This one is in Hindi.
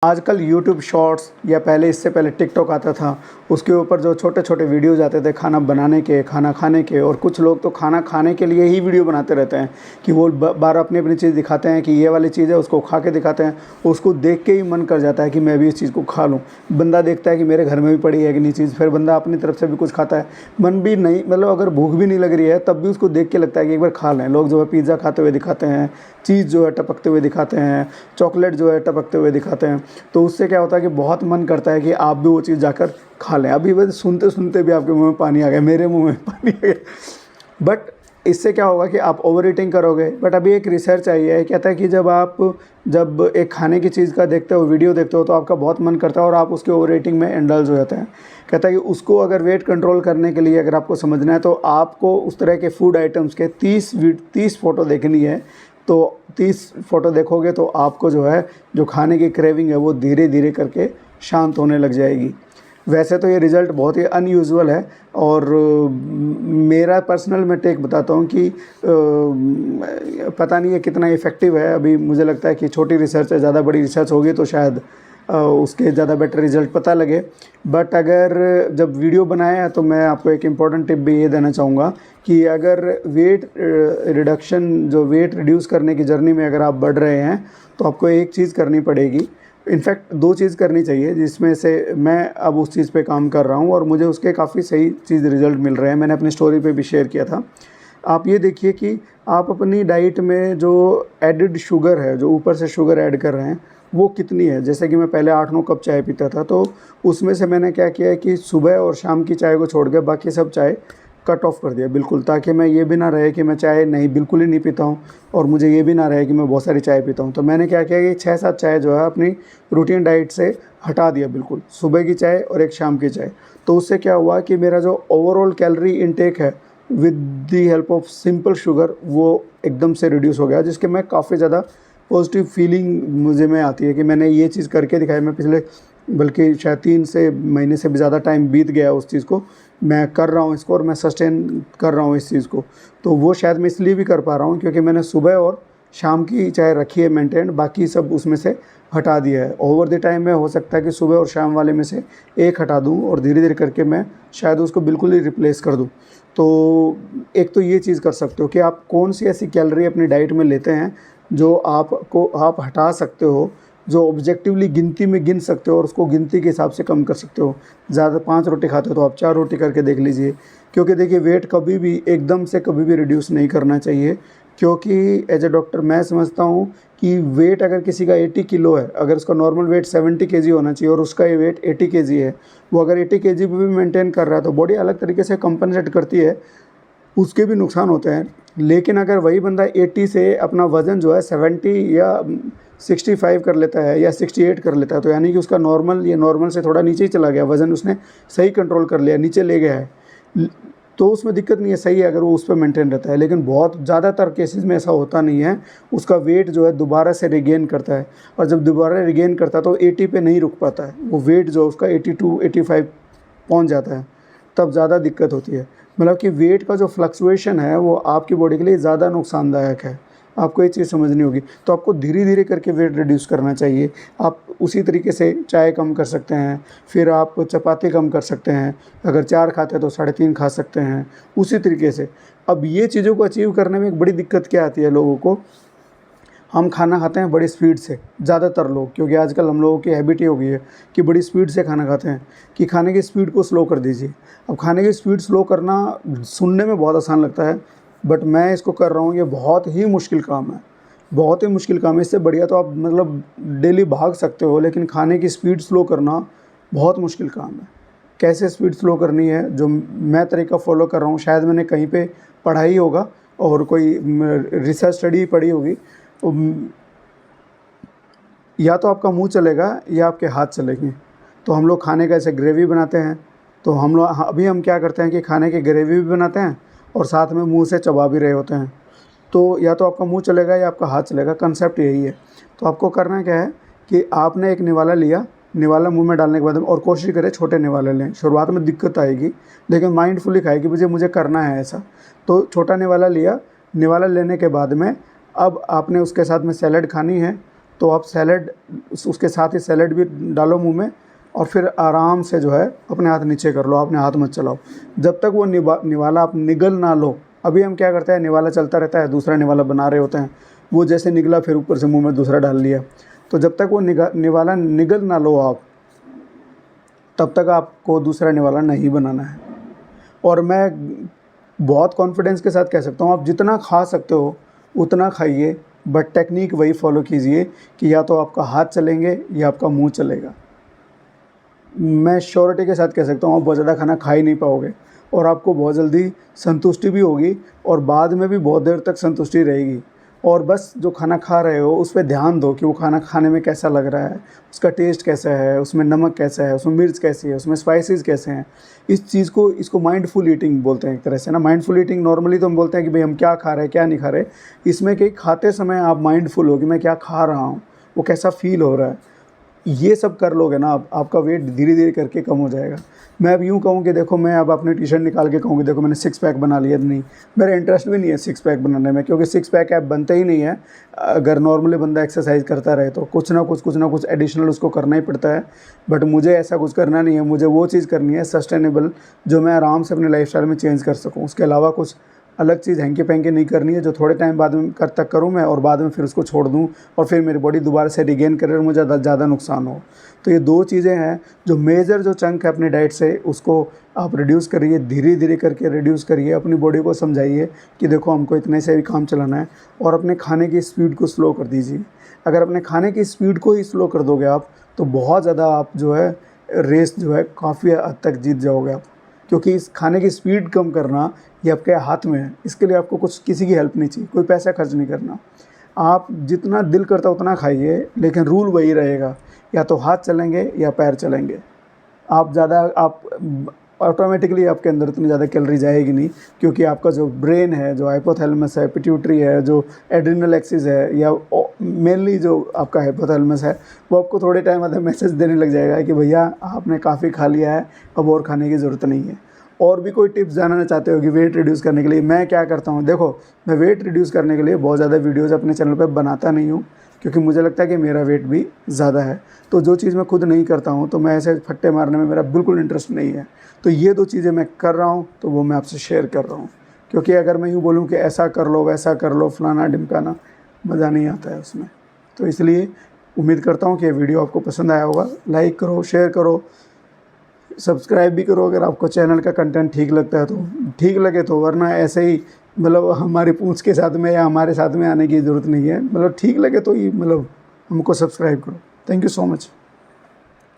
आजकल यूट्यूब शॉर्ट्स या पहले इससे पहले टिकटॉक आता था, उसके ऊपर जो छोटे-छोटे वीडियोज़ आते थे खाना बनाने के, खाना खाने के, और कुछ लोग तो खाना खाने के लिए ही वीडियो बनाते रहते हैं कि वो बार अपनी-अपनी चीज़ दिखाते हैं कि ये वाली चीज़ है, उसको खा के दिखाते हैं। उसको देख के ही मन कर जाता है कि मैं भी इस चीज़ को खा लूँ। बंदा देखता है कि मेरे घर में भी पड़ी है कि नहीं चीज़, फिर बंदा अपनी तरफ से भी कुछ खाता है। मन भी नहीं, मतलब अगर भूख भी नहीं लग रही है तब भी उसको देख के लगता है कि एक बार खा लें। लोग जो है पिज़्ज़ा खाते हुए दिखाते हैं, चीज़ जो है टपकते हुए दिखाते हैं, चॉकलेट जो है टपकते हुए दिखाते हैं। तो उससे क्या होता है कि बहुत मन करता है कि आप भी वो चीज़ जाकर खा लें। अभी बस सुनते-सुनते भी आपके मुँह में पानी आ गया, मेरे मुँह में पानी आ गया। बट इससे क्या होगा कि आप ओवर ईटिंग करोगे। बट अभी एक रिसर्च आई है, कहता है कि जब एक खाने की चीज़ का देखते हो, वीडियो देखते हो, तो आपका बहुत मन करता है और आप उसके ओवर ईटिंग में इंडल्ज हो जाते हैं। कहता है कि उसको अगर वेट कंट्रोल करने के लिए अगर आपको समझना है तो आपको उस तरह के फूड आइटम्स के 30 फ़ोटो देखनी है। तो 30 फ़ोटो देखोगे तो आपको जो है, जो खाने की क्रेविंग है वो धीरे-धीरे करके शांत होने लग जाएगी। वैसे तो ये रिज़ल्ट बहुत ही अनयूजुअल है और मेरा पर्सनल मैं टेक बताता हूँ कि पता नहीं ये कितना इफ़ेक्टिव है। अभी मुझे लगता है कि छोटी रिसर्च है, ज़्यादा बड़ी रिसर्च होगी तो शायद उसके ज़्यादा बेटर रिज़ल्ट पता लगे। बट अगर जब वीडियो बनाया है तो मैं आपको एक इम्पॉर्टेंट टिप भी ये देना चाहूँगा कि अगर वेट रिड्यूस करने की जर्नी में अगर आप बढ़ रहे हैं तो आपको एक चीज़ करनी पड़ेगी। इनफैक्ट 2 चीज़ करनी चाहिए, जिसमें से मैं अब उस चीज़ पे काम कर रहा हूँ और मुझे उसके काफ़ी सही रिज़ल्ट मिल रहे हैं। मैंने अपनी स्टोरी पे भी शेयर किया था। आप ये देखिए कि आप अपनी डाइट में जो एडेड शुगर है, जो ऊपर से शुगर ऐड कर रहे हैं, वो कितनी है। जैसे कि मैं पहले 8-9 कप चाय पीता था, तो उसमें से मैंने क्या किया है कि सुबह और शाम की चाय को छोड़ के बाकी सब चाय कट ऑफ़ कर दिया बिल्कुल, ताकि मैं ये भी ना रहे कि मैं चाय नहीं बिल्कुल ही नहीं पीता हूँ और मुझे ये भी ना रहे कि मैं बहुत सारी चाय पीता हूँ। तो मैंने क्या किया कि 6-7 चाय जो है अपनी रूटीन डाइट से हटा दिया बिल्कुल, सुबह की चाय और एक शाम की चाय। तो उससे क्या हुआ कि मेरा जो ओवरऑल कैलोरी इनटेक है with the help of simple sugar, वो एकदम से रिड्यूस हो गया, जिसके मैं काफ़ी ज़्यादा पॉजिटिव फीलिंग मुझे में आती है कि मैंने ये चीज़ करके दिखाई। मैं पिछले बल्कि शायद 3 से महीने से भी ज़्यादा टाइम बीत गया उस चीज़ को, मैं कर रहा हूँ इसको और मैं सस्टेन कर रहा हूँ इस चीज़ को। तो वो शायद मैं इसलिए भी कर पा रहा हूँ क्योंकि मैंने सुबह और शाम की चाय रखी है मेंटेन, बाकी सब उसमें से हटा दिया है। ओवर द टाइम में हो सकता है कि सुबह और शाम वाले में से एक हटा दूँ और धीरे-धीरे करके मैं शायद उसको बिल्कुल ही रिप्लेस कर दूँ। तो एक तो ये चीज़ कर सकते हो कि आप कौन-सी ऐसी कैलोरी अपनी डाइट में लेते हैं जो आप हटा सकते हो, जो ऑब्जेक्टिवली गिनती में गिन सकते हो और उसको गिनती के हिसाब से कम कर सकते हो। ज़्यादा 5 रोटी खाते हो तो आप 4 रोटी करके देख लीजिए। क्योंकि देखिए वेट कभी भी एकदम से कभी भी रिड्यूस नहीं करना चाहिए, क्योंकि एज ए डॉक्टर मैं समझता हूँ कि वेट अगर किसी का 80 किलो है, अगर उसका नॉर्मल वेट 70 केजी होना चाहिए और उसका ये वेट 80 केजी है, वो अगर 80 केजी पे भी मेंटेन कर रहा है तो बॉडी अलग तरीके से कंपनसेट करती है, उसके भी नुकसान होते हैं। लेकिन अगर वही बंदा 80 से अपना वज़न जो है 70 या 65 कर लेता है या 68 कर लेता है, तो यानी कि उसका नॉर्मल से थोड़ा नीचे ही चला गया, वज़न उसने सही कंट्रोल कर लिया, नीचे ले गया है, तो उसमें दिक्कत नहीं है, सही है अगर वो उस पे मेंटेन रहता है। लेकिन बहुत ज़्यादातर केसेस में ऐसा होता नहीं है, उसका वेट जो है दोबारा से रिगेन करता है और जब दोबारा रिगेन करता है तो 80 पे नहीं रुक पाता है, वो वेट जो उसका 82-85 पहुँच जाता है, तब ज़्यादा दिक्कत होती है। मतलब कि वेट का जो फ्लक्चुएशन है वो आपकी बॉडी के लिए ज़्यादा नुकसानदायक है, आपको ये चीज़ समझनी होगी। तो आपको धीरे-धीरे करके वेट रिड्यूस करना चाहिए। आप उसी तरीके से चाय कम कर सकते हैं, फिर आप चपाती कम कर सकते हैं, अगर 4 खाते हैं तो 3.5 खा सकते हैं, उसी तरीके से। अब ये चीज़ों को अचीव करने में एक बड़ी दिक्कत क्या आती है लोगों को, हम खाना खाते हैं बड़ी स्पीड से, ज़्यादातर लोग, क्योंकि आजकल हम लोगों की हैबिट ही हो गई है कि बड़ी स्पीड से खाना खाते हैं, कि खाने की स्पीड को स्लो कर दीजिए। अब खाने की स्पीड स्लो करना सुनने में बहुत आसान लगता है, बट मैं इसको कर रहा हूँ, ये बहुत ही मुश्किल काम है, बहुत ही मुश्किल काम है। इससे बढ़िया तो आप मतलब डेली भाग सकते हो, लेकिन खाने की स्पीड स्लो करना बहुत मुश्किल काम है। कैसे स्पीड स्लो करनी है, जो मैं तरीका फ़ॉलो कर रहा हूँ, शायद मैंने कहीं पे पढ़ा ही होगा और कोई रिसर्च स्टडी पढ़ी होगी। या तो आपका मुंह चलेगा या आपके हाथ चलेंगे। तो हम लोग खाने का ऐसे ग्रेवी बनाते हैं, तो अभी हम क्या करते हैं कि खाने की ग्रेवी भी बनाते हैं और साथ में मुंह से चबा भी रहे होते हैं। तो या तो आपका मुंह चलेगा या आपका हाथ चलेगा, कंसेप्ट यही है। तो आपको करना क्या है कि आपने एक निवाला लिया, निवाला मुंह में डालने के बाद और कोशिश करें छोटे निवाले लें। शुरुआत में दिक्कत आएगी, लेकिन माइंडफुली खाएं कि मुझे करना है ऐसा। तो छोटा निवाला लिया, निवाला लेने के बाद में अब आपने उसके साथ में सैलड खानी है तो आप सैलड उसके साथ ही सैलड भी डालो मुंह में और फिर आराम से जो है अपने हाथ नीचे कर लो, अपने हाथ मत चलाओ जब तक वो निवाला आप निगल ना लो। अभी हम क्या करते हैं, निवाला चलता रहता है, दूसरा निवाला बना रहे होते हैं, वो जैसे निगला फिर ऊपर से मुंह में दूसरा डाल लिया। तो जब तक वो निवाला निगल ना लो आप, तब तक आपको दूसरा निवाला नहीं बनाना है। और मैं बहुत कॉन्फिडेंस के साथ कह सकता हूँ, आप जितना खा सकते हो उतना खाइए, बट टेक्निक वही फॉलो कीजिए कि या तो आपका हाथ चलेंगे या आपका मुंह चलेगा। मैं श्योरिटी के साथ कह सकता हूँ आप बहुत ज़्यादा खाना खा ही नहीं पाओगे और आपको बहुत जल्दी संतुष्टि भी होगी और बाद में भी बहुत देर तक संतुष्टि रहेगी। और बस जो खाना खा रहे हो उस पर ध्यान दो कि वो खाना खाने में कैसा लग रहा है, उसका टेस्ट कैसा है, उसमें नमक कैसा है, उसमें मिर्च कैसी है, उसमें स्पाइसेस कैसे हैं। इस चीज़ को, इसको माइंडफुल ईटिंग बोलते हैं एक तरह से ना। माइंडफुल ईटिंग नॉर्मली तो हम बोलते हैं कि भाई हम क्या खा रहे हैं क्या नहीं खा रहे। इसमें कि खाते समय आप माइंडफुल हो कि मैं क्या खा रहा हूँ, वो कैसा फील हो रहा है। ये सब कर लोगे ना आपका वेट धीरे धीरे करके कम हो जाएगा। मैं अब यूँ कहूँ कि देखो, मैं अब अपनी टी शर्ट निकाल के कहूँ कि देखो मैंने 6 पैक बना लिया, नहीं, मेरा इंटरेस्ट भी नहीं है 6 पैक बनाने में, क्योंकि 6 पैक ऐप बनते ही नहीं है। अगर नॉर्मली बंदा एक्सरसाइज करता रहे तो कुछ ना कुछ एडिशनल उसको करना ही पड़ता है। बट मुझे ऐसा कुछ करना नहीं है, मुझे वो चीज़ करनी है सस्टेनेबल, जो मैं आराम से अपने लाइफस्टाइल में चेंज कर सकूँ। उसके अलावा कुछ अलग चीज़ हैंकी पैंकी नहीं करनी है जो थोड़े टाइम बाद में करूँ मैं और बाद में फिर उसको छोड़ दूँ और फिर मेरी बॉडी दोबारा से रिगेन करे और मुझे ज़्यादा नुकसान हो। तो ये 2 चीज़ें हैं जो मेजर जो चंक है अपनी डाइट से, उसको आप रिड्यूस करिए, धीरे धीरे करके रिड्यूस करिए। अपनी बॉडी को समझाइए कि देखो हमको इतने से भी काम चलाना है, और अपने खाने की स्पीड को स्लो कर दीजिए। अगर अपने खाने की स्पीड को ही स्लो कर दोगे आप, तो बहुत ज़्यादा आप जो है रेस जो है काफ़ी हद तक जीत जाओगे आप। क्योंकि इस खाने की स्पीड कम करना ये आपके हाथ में है। इसके लिए आपको कुछ किसी की हेल्प नहीं चाहिए, कोई पैसा खर्च नहीं करना। आप जितना दिल करता उतना खाइए, लेकिन रूल वही रहेगा, या तो हाथ चलेंगे या पैर चलेंगे। आप ऑटोमेटिकली आपके अंदर इतनी ज़्यादा कैलोरी जाएगी नहीं, क्योंकि आपका जो ब्रेन है, जो हाइपोथैलेमस है, पिट्यूटरी है, जो एड्रिनल एक्सिस है, या मेनली जो आपका हाइपोथैलेमस है, वो आपको थोड़े टाइम बाद मैसेज देने लग जाएगा कि भैया आपने काफ़ी खा लिया है, अब और खाने की ज़रूरत नहीं है। और भी कोई टिप्स जानना चाहते हो कि वेट रिड्यूस करने के लिए मैं क्या करता हूँ? देखो, मैं वेट रिड्यूस करने के लिए बहुत ज़्यादा वीडियोज़ अपने चैनल पर बनाता नहीं हूँ, क्योंकि मुझे लगता है कि मेरा वेट भी ज़्यादा है। तो जो चीज़ मैं खुद नहीं करता हूँ, तो मैं ऐसे फट्टे मारने में मेरा बिल्कुल इंटरेस्ट नहीं है। तो ये 2 चीज़ें मैं कर रहा हूँ, तो वो मैं आपसे शेयर कर रहा हूँ। क्योंकि अगर मैं यूँ बोलूँ कि ऐसा कर लो, वैसा कर लो, फलाना ढिमकाना, मज़ा नहीं आता है उसमें। तो इसलिए उम्मीद करता हूँ कि ये वीडियो आपको पसंद आया होगा। लाइक करो, शेयर करो, सब्सक्राइब भी करो अगर आपको चैनल का कंटेंट ठीक लगता है तो। ठीक लगे तो, वरना ऐसे ही मतलब हमारी पूंछ के साथ में या हमारे साथ में आने की ज़रूरत नहीं है। मतलब ठीक लगे तो ही मतलब हमको सब्सक्राइब करो। Thank you so much.